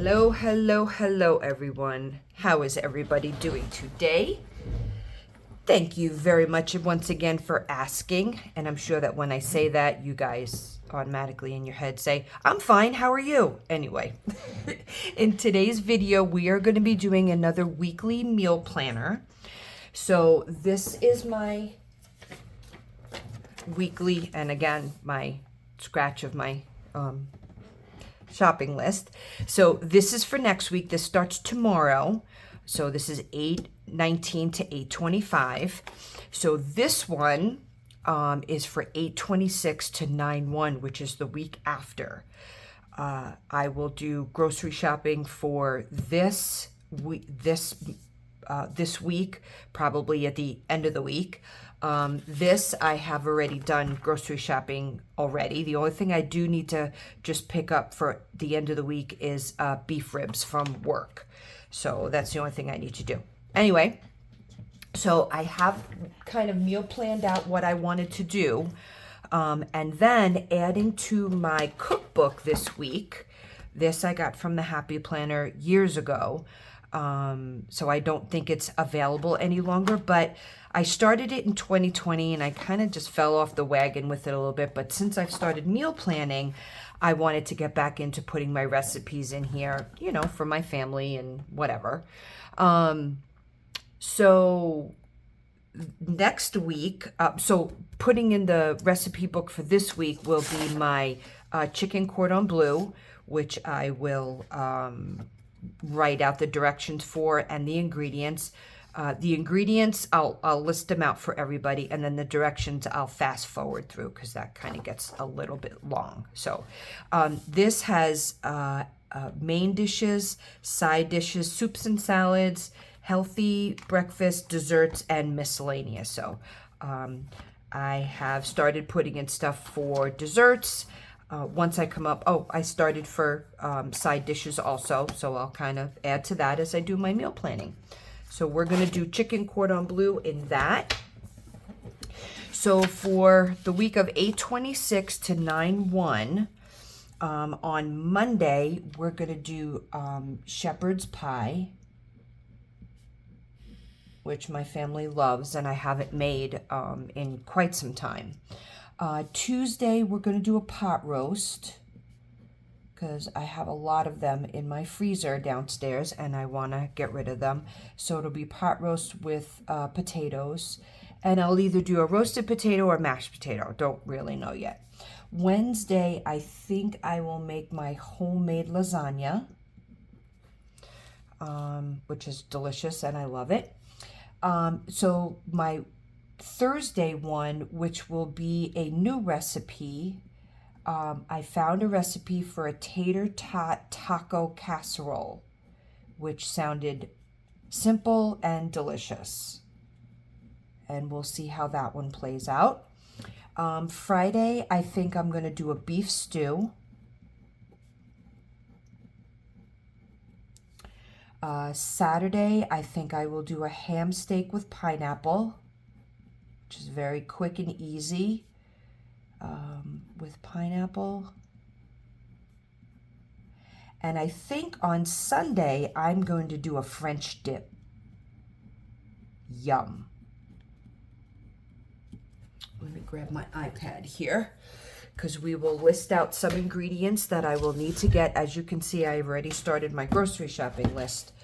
Hello, hello, hello, everyone. How is everybody doing today? Thank you very much once again for asking. And I'm sure that when I say that, you guys automatically in your head say, I'm fine, how are you? Anyway, in today's video, we are going to be doing another weekly meal planner. So this is my weekly, and again, my scratch of my shopping list. So this is for next week. This starts tomorrow. So this is 8/19 to 8/25. So this one is for 8/26 to 9/1, which is the week after. I will do grocery shopping for this week, this week, probably at the end of the week. This I have already done grocery shopping already. The only thing I do need to just pick up for the end of the week is beef ribs from work. So that's the only thing I need to do. Anyway, so I have kind of meal planned out what I wanted to do. And then adding to my cookbook this week, this I got from the Happy Planner years ago. So I don't think it's available any longer, but I started it in 2020 and I kind of just fell off the wagon with it a little bit. But since I've started meal planning, I wanted to get back into putting my recipes in here, you know, for my family and whatever. So next week, so putting in the recipe book for this week will be my chicken cordon bleu, which I will write out the directions for and the ingredients. The ingredients, I'll list them out for everybody, and then the directions I'll fast forward through because that kind of gets a little bit long. So this has main dishes, side dishes, soups and salads, healthy breakfast, desserts, and miscellaneous. So I have started putting in stuff for desserts. Once I come up, I started for side dishes also, so I'll kind of add to that as I do my meal planning. So we're going to do chicken cordon bleu in that. So for the week of 8/26 to 9/1, on Monday, we're going to do shepherd's pie, which my family loves and I haven't made in quite some time. Tuesday, we're going to do a pot roast because I have a lot of them in my freezer downstairs and I want to get rid of them. So it'll be pot roast with potatoes. And I'll either do a roasted potato or mashed potato. Don't really know yet. Wednesday, I think I will make my homemade lasagna, which is delicious and I love it. So my Thursday one, which will be a new recipe, I found a recipe for a tater tot taco casserole, which sounded simple and delicious. And we'll see how that one plays out. Friday, I think I'm going to do a beef stew. Saturday, I think I will do a ham steak with pineapple, which is very quick and easy with pineapple. And I think on Sunday, I'm going to do a French dip. Yum. Let me grab my iPad here because we will list out some ingredients that I will need to get. As you can see, I've already started my grocery shopping list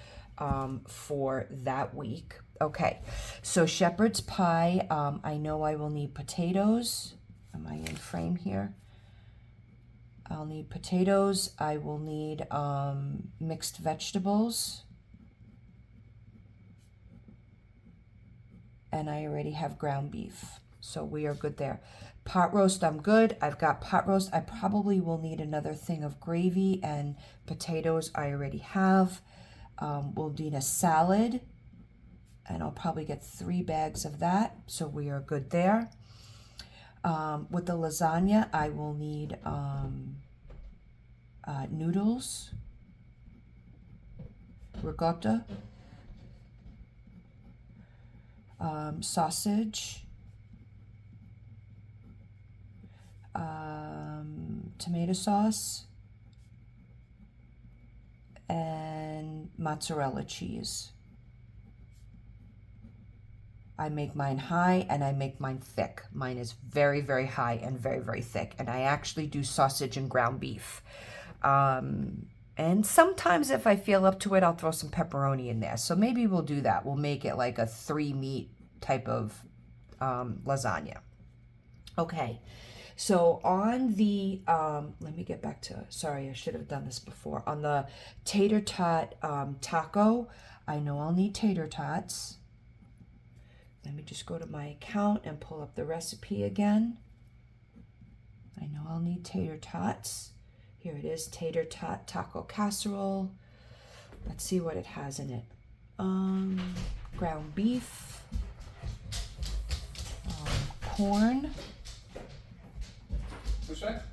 for that week. Okay, so shepherd's pie, I know I will need potatoes. Am I in frame here? I'll need potatoes. I will need mixed vegetables. And I already have ground beef. So we are good there. Pot roast, I'm good. I've got pot roast. I probably will need another thing of gravy, and potatoes I already have. We'll need a salad, and I'll probably get 3 bags of that. So we are good there. With the lasagna, I will need noodles, ricotta, sausage, tomato sauce, and mozzarella cheese. I make mine high and I make mine thick. Mine is very, very high and very, very thick. And I actually do sausage and ground beef. And sometimes if I feel up to it, I'll throw some pepperoni in there. So maybe we'll do that. We'll make it like a 3-meat type of lasagna. Okay. So on the, let me get back to, sorry, I should have done this before. On the tater tot taco, I know I'll need tater tots. Let me just go to my account and pull up the recipe again. I know I'll need tater tots. Here it is, tater tot taco casserole. Let's see what it has in it. Ground beef, corn. What's that?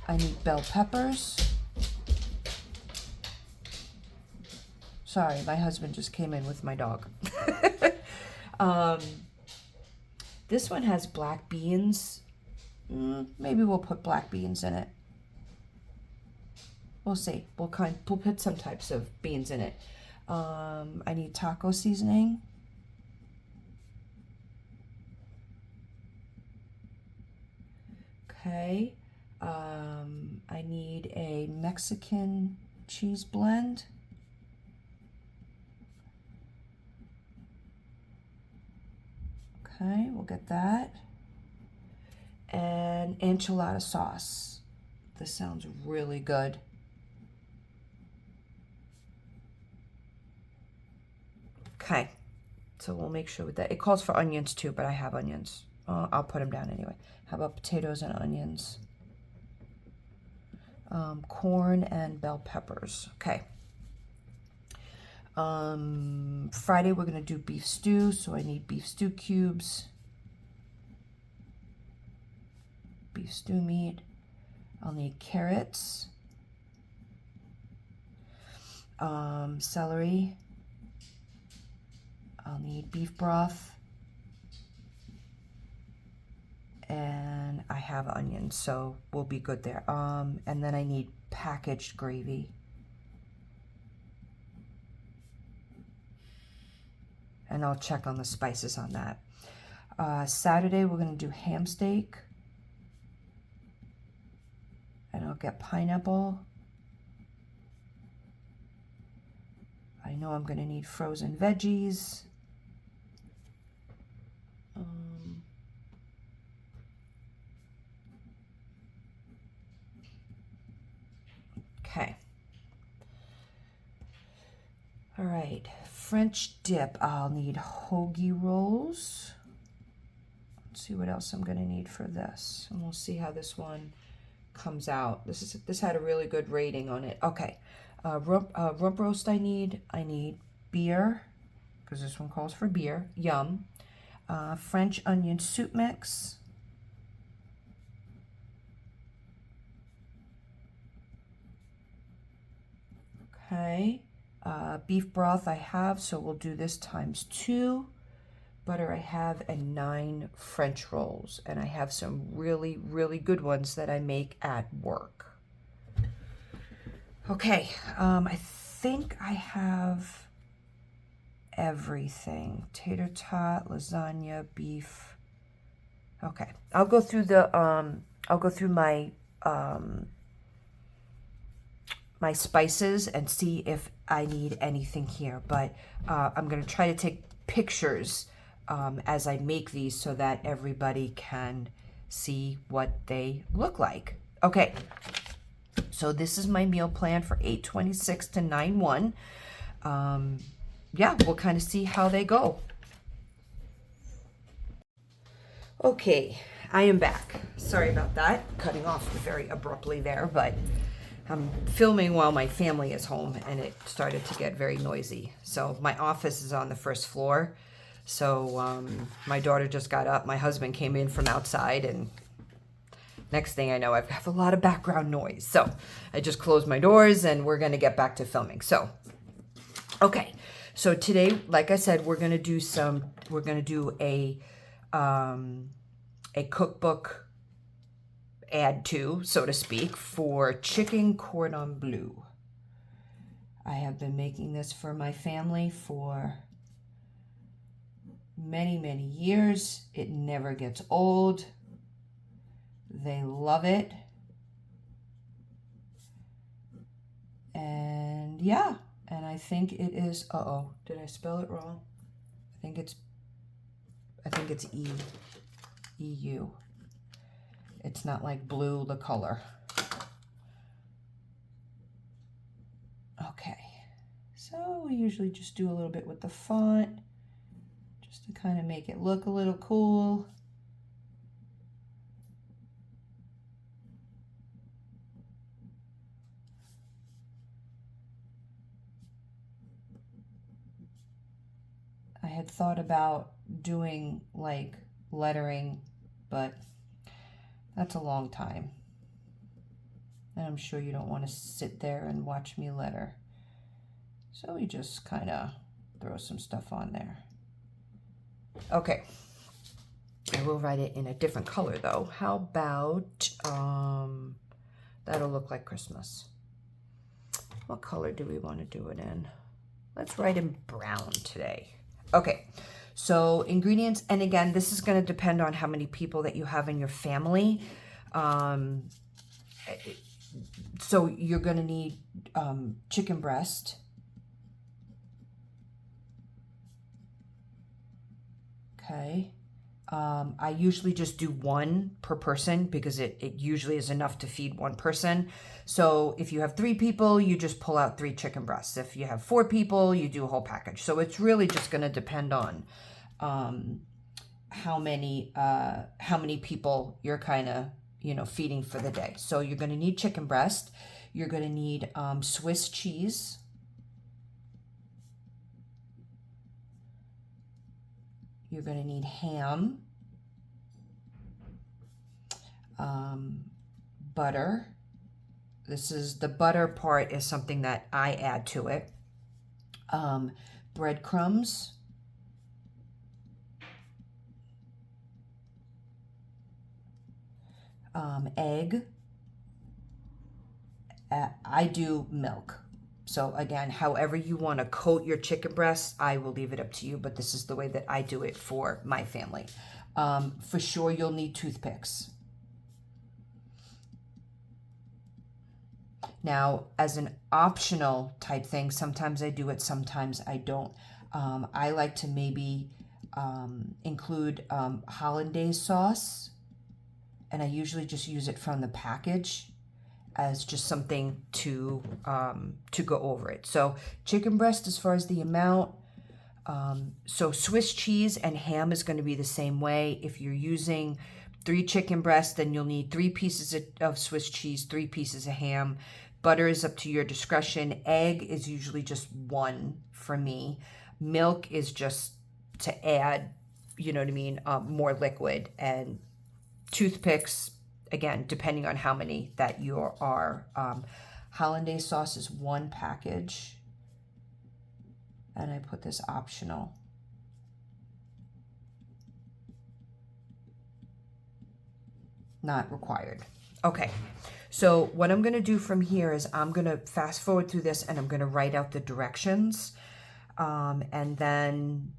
I need bell peppers. Sorry, my husband just came in with my dog. This one has black beans. Maybe we'll put black beans in it. We'll see. We'll put some types of beans in it. I need taco seasoning. Okay. I need a Mexican cheese blend. Okay, we'll get that. And enchilada sauce. This sounds really good. Okay, so we'll make sure with that. It calls for onions too, but I have onions. I'll put them down anyway. How about potatoes and onions? Corn and bell peppers. Okay. Friday we're going to do beef stew, so I need beef stew cubes. Beef stew meat. I'll need carrots. Celery. I'll need beef broth. And I have onions, so we'll be good there. And then I need packaged gravy. And I'll check on the spices on that. Saturday, we're going to do ham steak. And I'll get pineapple. I know I'm going to need frozen veggies. Okay. All right. French dip. I'll need hoagie rolls. Let's see what else I'm going to need for this. And we'll see how this one comes out. This had a really good rating on it. Okay. Rump roast I need beer, because this one calls for beer. Yum. French onion soup mix. Okay. Beef broth I have, so we'll do this times 2. Butter I have, and 9 French rolls. And I have some really, really good ones that I make at work. Okay, I think I have everything. Tater tot, lasagna, beef. Okay, I'll go through my my spices and see if I need anything here. But I'm gonna try to take pictures as I make these so that everybody can see what they look like. Okay. So this is my meal plan for 8/26 to 9/1. Yeah, we'll kind of see how they go. Okay, I am back. Sorry about that, cutting off very abruptly there, but I'm filming while my family is home and it started to get very noisy. So my office is on the first floor. So my daughter just got up. My husband came in from outside, and next thing I know, I've got a lot of background noise. So I just closed my doors and we're going to get back to filming. So, okay. So today, like I said, we're going to do a cookbook, add to, so to speak, for chicken cordon bleu. I have been making this for my family for many, many years. It never gets old. They love it. And yeah, and I think it is, did I spell it wrong? I think it's EU. It's not like blue, the color. Okay, so we usually just do a little bit with the font, just to kind of make it look a little cool. I had thought about doing like lettering, but that's a long time. And I'm sure you don't want to sit there and watch me letter. So we just kind of throw some stuff on there. Okay. I will write it in a different color though. How about, that'll look like Christmas. What color do we want to do it in? Let's write in brown today. Okay, so ingredients, and again, this is going to depend on how many people that you have in your family. So you're going to need chicken breast. Okay. I usually just do one per person because it usually is enough to feed one person. So if you have 3 people, you just pull out 3 chicken breasts. If you have 4 people, you do a whole package. So it's really just going to depend on how many people you're kind of, feeding for the day. So you're going to need chicken breast. You're going to need Swiss cheese. You're going to need ham, butter. The butter part is something that I add to it. Breadcrumbs. Egg. I do milk. So again, however you want to coat your chicken breasts, I will leave it up to you, but this is the way that I do it for my family. For sure, you'll need toothpicks. Now, as an optional type thing, sometimes I do it, sometimes I don't. I like to maybe include hollandaise sauce, and I usually just use it from the package as just something to go over it. So chicken breast, as far as the amount, so Swiss cheese and ham is going to be the same way. If you're using 3 chicken breasts, then you'll need 3 pieces of Swiss cheese, 3 pieces of ham. Butter is up to your discretion. Egg is usually just 1 for me. Milk is just to add, more liquid. And toothpicks, again, depending on how many that you are. Hollandaise sauce is 1 package. And I put this optional. Not required. Okay, so what I'm going to do from here is I'm going to fast forward through this and I'm going to write out the directions. And then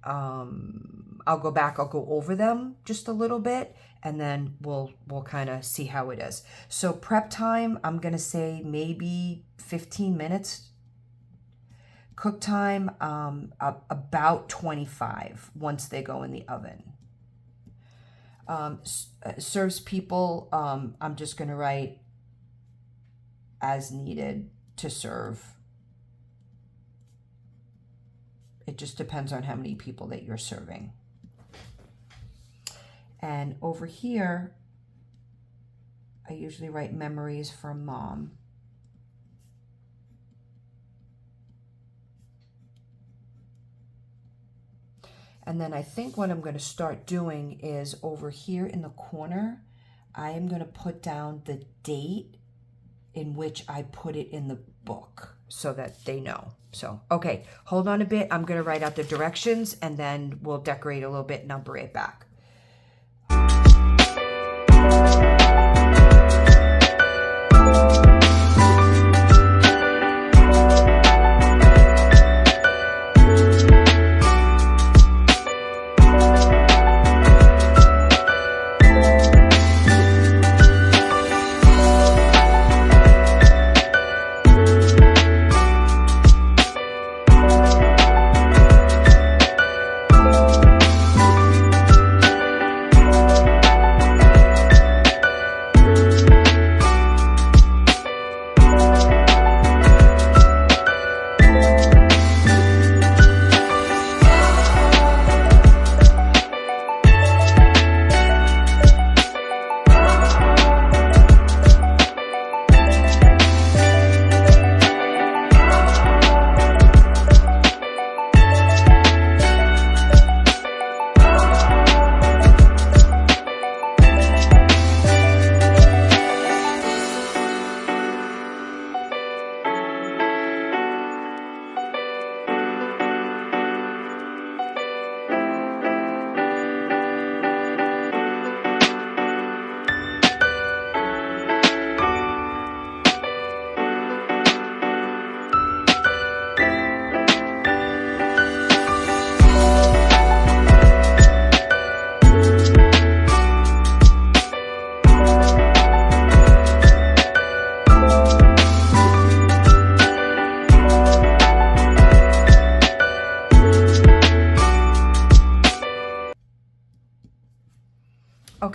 I'll go back, I'll go over them just a little bit, and then we'll kind of see how it is. So prep time, I'm going to say maybe 15 minutes. Cook time, about 25 once they go in the oven. Serves people, I'm just going to write as needed to serve. It just depends on how many people that you're serving. And over here, I usually write memories from Mom. And then I think what I'm going to start doing is over here in the corner, I am going to put down the date in which I put it in the book so that they know. So, okay, hold on a bit. I'm going to write out the directions and then we'll decorate a little bit and I'll bring it back.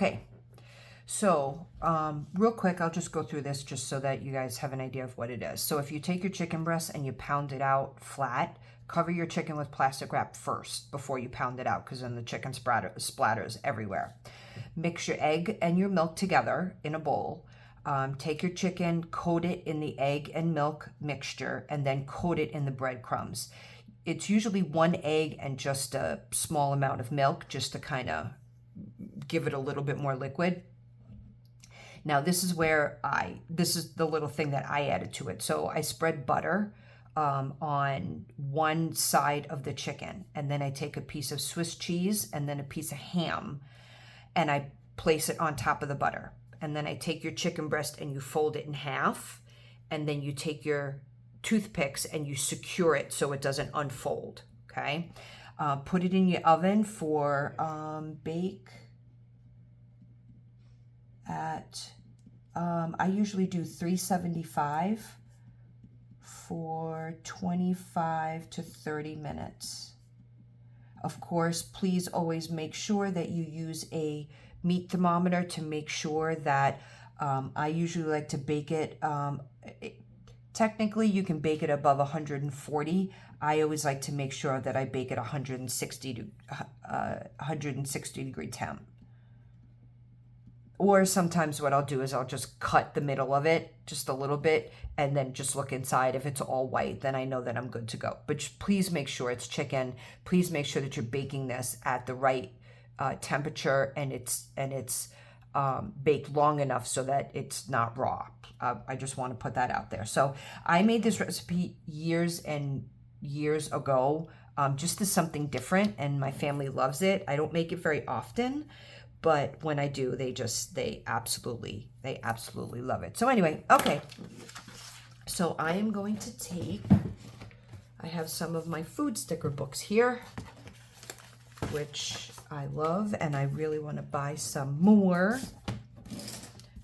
Okay, so real quick, I'll just go through this just so that you guys have an idea of what it is. So if you take your chicken breast and you pound it out flat, cover your chicken with plastic wrap first before you pound it out, because then the chicken splatters everywhere. Mix your egg and your milk together in a bowl. Take your chicken, coat it in the egg and milk mixture, and then coat it in the breadcrumbs. It's usually 1 egg and just a small amount of milk, just to kind of give it a little bit more liquid. Now this is the little thing that I added to it. So I spread butter on one side of the chicken, and then I take a piece of Swiss cheese and then a piece of ham, and I place it on top of the butter. And then I take your chicken breast and you fold it in half, and then you take your toothpicks and you secure it so it doesn't unfold, okay? Put it in your oven for bake at, I usually do 375 for 25 to 30 minutes. Of course, please always make sure that you use a meat thermometer to make sure that I usually like to bake it. Technically, you can bake it above 140. I always like to make sure that I bake at 160 degree temp. Or sometimes what I'll do is I'll just cut the middle of it just a little bit and then just look inside. If it's all white, then I know that I'm good to go. But please make sure it's chicken. Please make sure that you're baking this at the right temperature, and it's baked long enough so that it's not raw. I just want to put that out there. So I made this recipe years and years ago, just as something different, and my family loves it. I don't make it very often, but when I do, they absolutely love it. So anyway, okay. So I am going to I have some of my food sticker books here, which I love, and I really want to buy some more.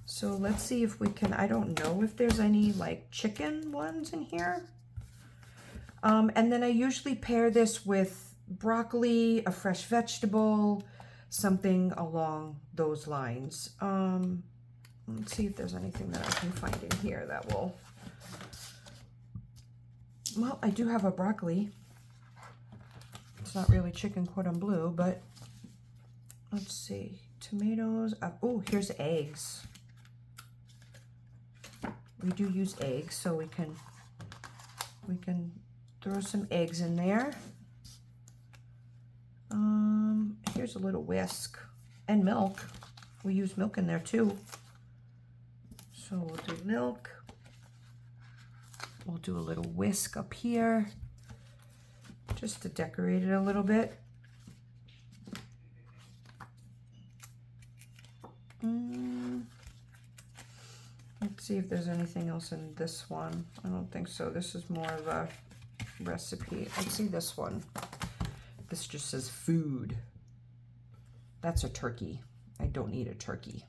So let's see if we can, I don't know if there's any like chicken ones in here. And then I usually pair this with broccoli, a fresh vegetable, something along those lines. Let's see if there's anything that I can find in here that will, well, I do have a broccoli. It's not really chicken cordon bleu, but let's see. Tomatoes. Oh, here's eggs. We do use eggs, so we can throw some eggs in there. Here's a little whisk and milk. We use milk in there too. So we'll do milk. We'll do a little whisk up here just to decorate it a little bit. Let's see if there's anything else in this one. I don't think so. This is more of a recipe. Let's see this one. This just says food. That's a turkey. I don't need a turkey.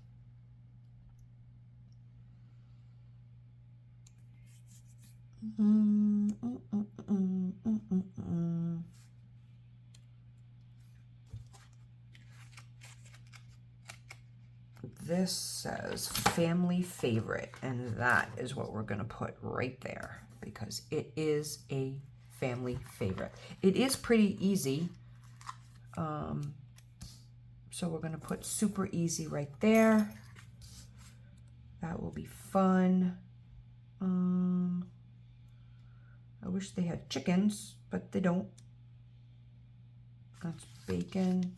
This says family favorite, and that is what we're going to put right there because it is a family favorite. It is pretty easy. So we're going to put super easy right there. That will be fun. I wish they had chickens, but they don't. That's bacon.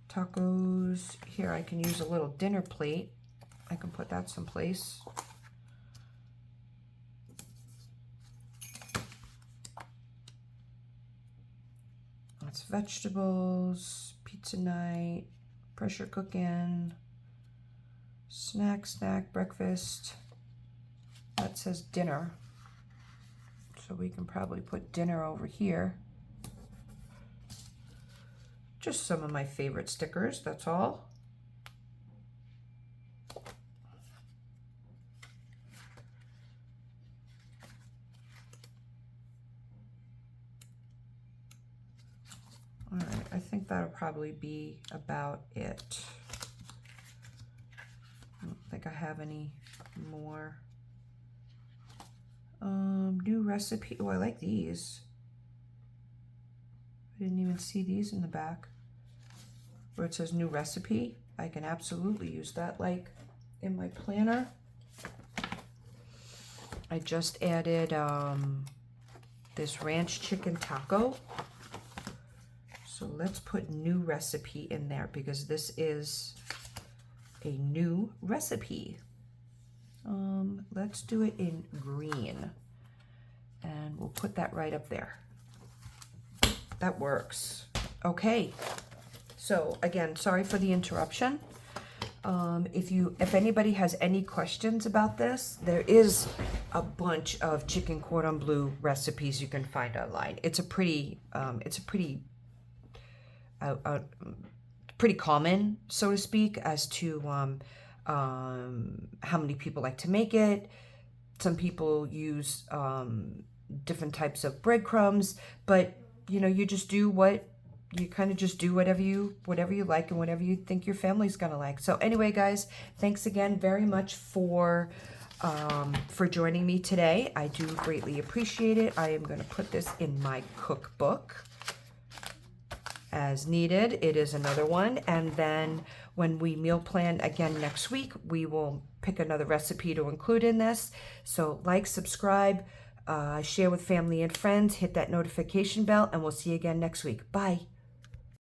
Tacos. Here, I can use a little dinner plate. I can put that someplace. That's vegetables, pizza night, pressure cooking, snack, breakfast. That says dinner. So we can probably put dinner over here. Just some of my favorite stickers, that's all. All right, I think that'll probably be about it. have any more. New recipe. Oh, I like these. I didn't even see these in the back where it says new recipe. I can absolutely use that, like in my planner. I just added this ranch chicken taco. So let's put new recipe in there because this is a new recipe. Let's do it in green. And we'll put that right up there. That works. Okay. So again, sorry for the interruption. If anybody has any questions about this, there is a bunch of chicken cordon bleu recipes you can find online. It's a pretty common, so to speak, as to how many people like to make it. Some people use different types of breadcrumbs, but you know, you just do whatever you like and whatever you think your family's gonna like. So anyway, guys, thanks again very much for joining me today. I do greatly appreciate it. I am going to put this in my cookbook as needed. It is another one, and then when we meal plan again next week, we will pick another recipe to include in this. So like, subscribe, share with family and friends, hit that notification bell, and we'll see you again next week. Bye.